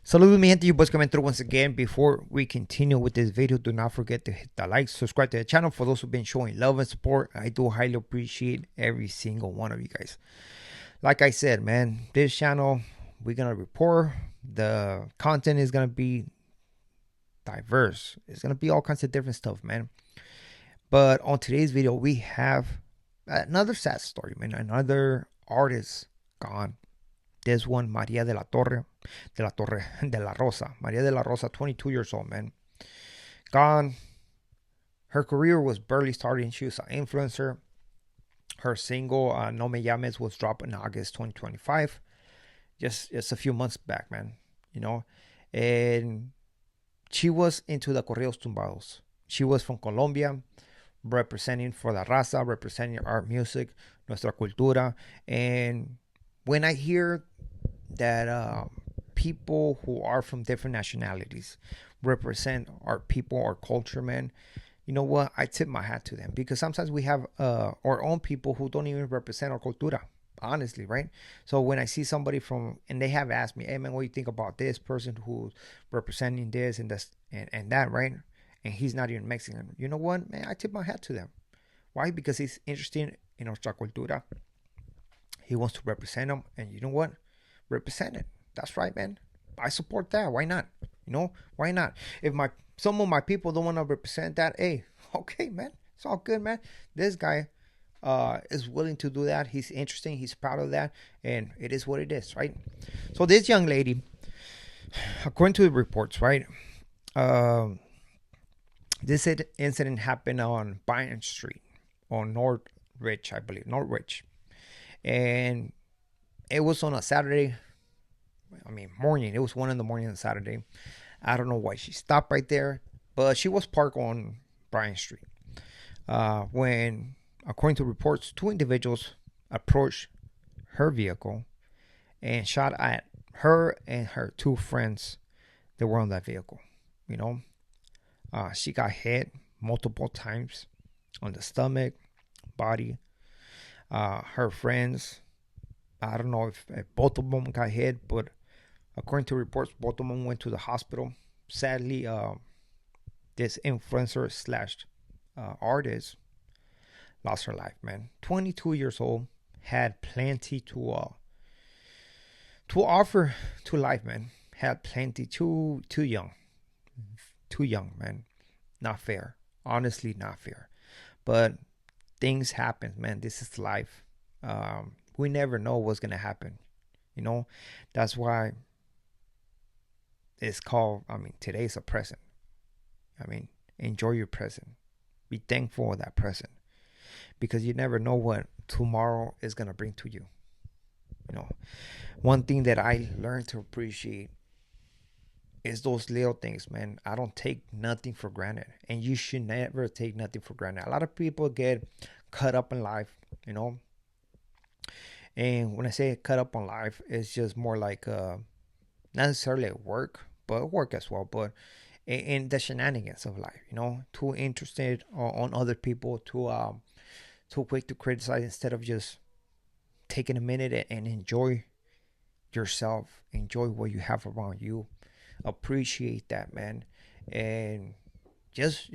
Saludos mi gente, you boys coming through once again. Before we continue with this video, do not forget to hit the like, subscribe to the channel. For those who've been showing love and support, I do highly appreciate every single one of you guys. Like I said, man, this channel, we're gonna report. The content is gonna be diverse. It's gonna be all kinds of different stuff, man. But on today's video, we have another sad story, man. Another artist gone. This one, Maria de la Rosa. Maria de la Rosa, 22 years old, man. Gone. Her career was barely starting. She was an influencer. Her single, No Me Llames, was dropped in August 2025. Just a few months back, man. You know? And she was into the corridos tumbados. She was from Colombia, representing for la raza, representing our music, nuestra cultura. And when I hear that people who are from different nationalities represent our people, our culture, man, you know what? I tip my hat to them, because sometimes we have our own people who don't even represent our cultura, honestly, right? So when I see somebody from, and they have asked me, hey man, what do you think about this person who's representing this and this and that, right? And he's not even Mexican. You know what, man? I tip my hat to them. Why? Because he's interested in nuestra cultura. He wants to represent them, and you know what? Represent it. That's right, man. I support that. Why not? You know, why not? If some of my people don't want to represent that, hey, okay, man, it's all good, man. This guy is willing to do that. He's interesting. He's proud of that, and it is what it is, right? So this young lady, according to the reports, right, this incident happened on Bryant Street on Northridge, I believe, Northridge, and it was on a Saturday. Morning. It was 1 in the morning on Saturday. I don't know why she stopped right there, but she was parked on Bryant Street. When, according to reports, two individuals approached her vehicle and shot at her and her two friends that were on that vehicle. You know, she got hit multiple times on the stomach, body. Her friends, I don't know if both of them got hit, but according to reports, both of them went to the hospital. Sadly, this influencer slash artist lost her life, man. 22 years old, had plenty to offer to life, man. Had plenty. Too young, man. Not fair. Honestly, not fair. But things happen, man. This is life. We never know what's gonna happen. You know, that's why it's called, today's a present. Enjoy your present. Be thankful for that present, because you never know what tomorrow is gonna bring to you. You know, one thing that I learned to appreciate is those little things, man. I don't take nothing for granted, and you should never take nothing for granted. A lot of people get caught up in life, you know. And when I say cut up on life, it's just more like not necessarily at work, but work as well. But in the shenanigans of life, you know, too interested on other people, too quick to criticize instead of just taking a minute and enjoy yourself, enjoy what you have around you, appreciate that, man, and just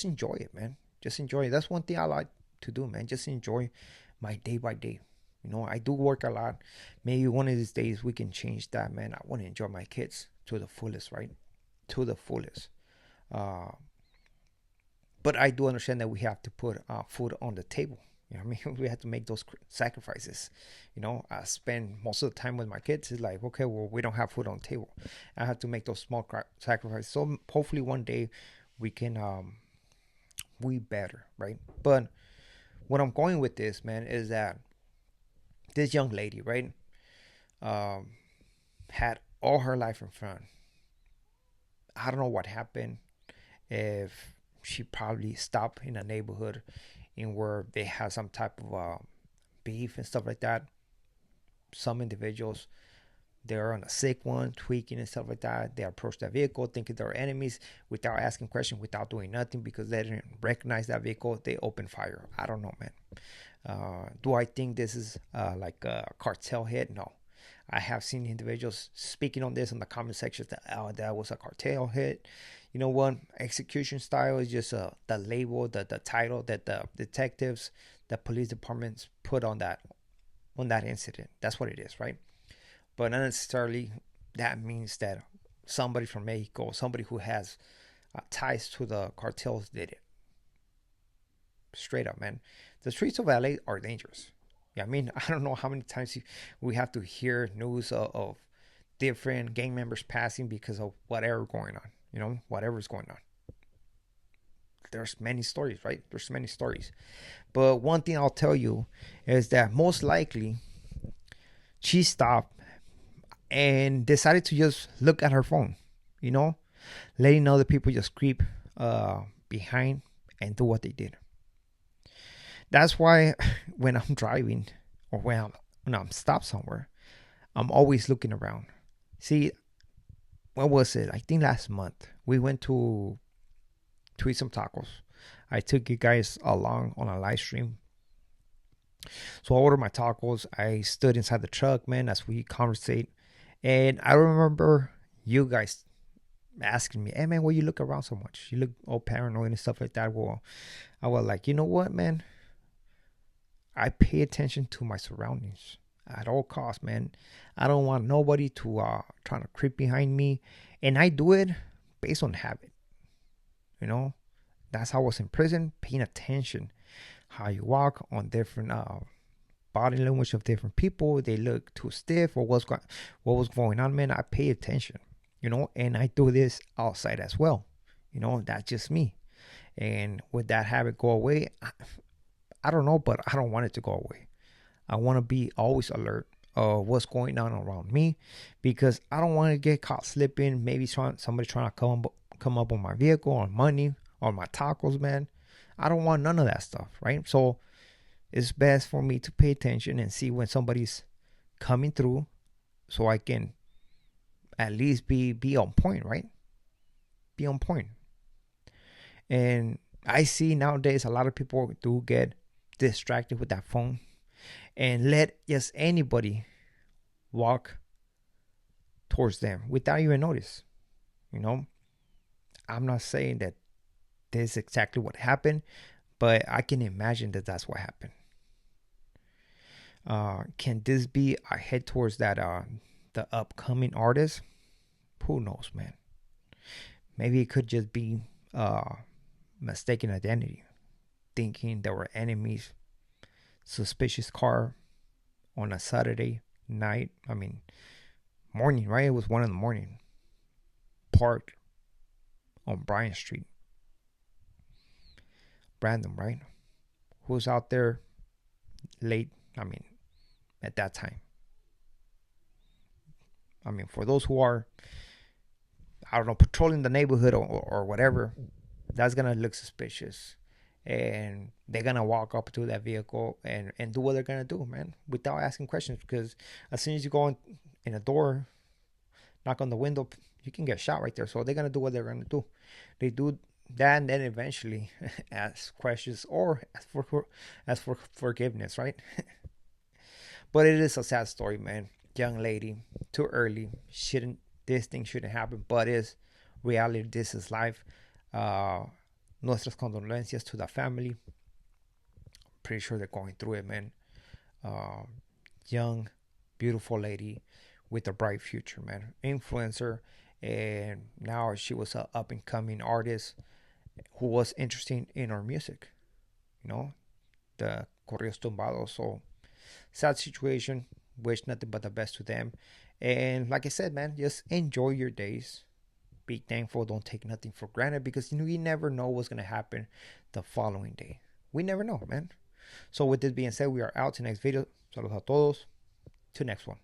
enjoy it, man. Just enjoy it. That's one thing I like to do, man. Just enjoy my day by day. You know, I do work a lot. Maybe one of these days we can change that, man. I want to enjoy my kids to the fullest, right? To the fullest. But I do understand that we have to put food on the table. You know what I mean? We have to make those sacrifices. You know, I spend most of the time with my kids. It's like, okay, well, we don't have food on the table. I have to make those small sacrifices. So hopefully one day we can, we better, right? But what I'm going with this, man, is that this young lady, right, had all her life in front. I don't know what happened. If she probably stopped in a neighborhood in where they have some type of beef and stuff like that. Some individuals, they're on a sick one, tweaking and stuff like that. They approach that vehicle thinking they're enemies without asking questions, without doing nothing, because they didn't recognize that vehicle. They open fire. I don't know, man. Do I think this is like a cartel hit? No. I have seen individuals speaking on this in the comment sections that, oh, that was a cartel hit. You know what? Execution style is just the label, the title that the detectives, the police departments put on that incident. That's what it is, right? But not necessarily that means that somebody from Mexico, somebody who has ties to the cartels, did it. Straight up, man. The streets of LA are dangerous. Yeah, I mean, I don't know how many times we have to hear news of different gang members passing because of whatever going on. You know, whatever's going on. There's many stories, right? There's many stories. But one thing I'll tell you is that most likely she stopped and decided to just look at her phone, you know, letting other people just creep behind and do what they did. That's why when I'm driving or when I'm stopped somewhere, I'm always looking around. See, what was it? I think last month we went to eat some tacos. I took you guys along on a live stream. So I ordered my tacos. I stood inside the truck, man, as we conversate. And I remember you guys asking me, hey, man, why you look around so much? You look all paranoid and stuff like that. Well, I was like, you know what, man? I pay attention to my surroundings at all costs, man. I don't want nobody to trying to creep behind me. And I do it based on habit. You know, that's how I was in prison, paying attention how you walk on different body language of different people. They look too stiff or what was going on, man. I pay attention, you know, and I do this outside as well. You know, that's just me. And would that habit go away? I don't know, but I don't want it to go away. I want to be always alert of what's going on around me because I don't want to get caught slipping. Maybe somebody trying to come up on my vehicle, on money, on my tacos, man. I don't want none of that stuff, right? So it's best for me to pay attention and see when somebody's coming through so I can at least be on point, right? Be on point. And I see nowadays a lot of people do get distracted with that phone and let just anybody walk towards them without even notice. You know, I'm not saying that this is exactly what happened, but I can imagine that that's what happened. Can this be a head towards that the upcoming artist? Who knows, man? Maybe it could just be mistaken identity, thinking there were enemies. Suspicious car on a Saturday night. I mean, morning, right? It was 1 a.m. Parked on Bryant Street. Random, right? Who's out there late? I mean, at that time. I mean, for those who are, I don't know, patrolling the neighborhood or whatever, that's going to look suspicious. And they're going to walk up to that vehicle and do what they're going to do, man, without asking questions. Because as soon as you go in a door, knock on the window, you can get shot right there. So they're going to do what they're going to do. They do that and then eventually ask questions or ask for forgiveness, right? But it is a sad story, man. Young lady, too early. This thing shouldn't happen, but it's reality. This is life. Nuestras condolencias to the family. Pretty sure they're going through it, man. Young, beautiful lady with a bright future, man. Influencer, and now she was an up and coming artist who was interested in our music. You know, the corridos tumbados. So sad situation. Wish nothing but the best to them. And like I said, man, just enjoy your days. Be thankful. Don't take nothing for granted because you never know what's going to happen the following day. We never know, man. So with this being said, we are out to next video. Saludos a todos. To next one.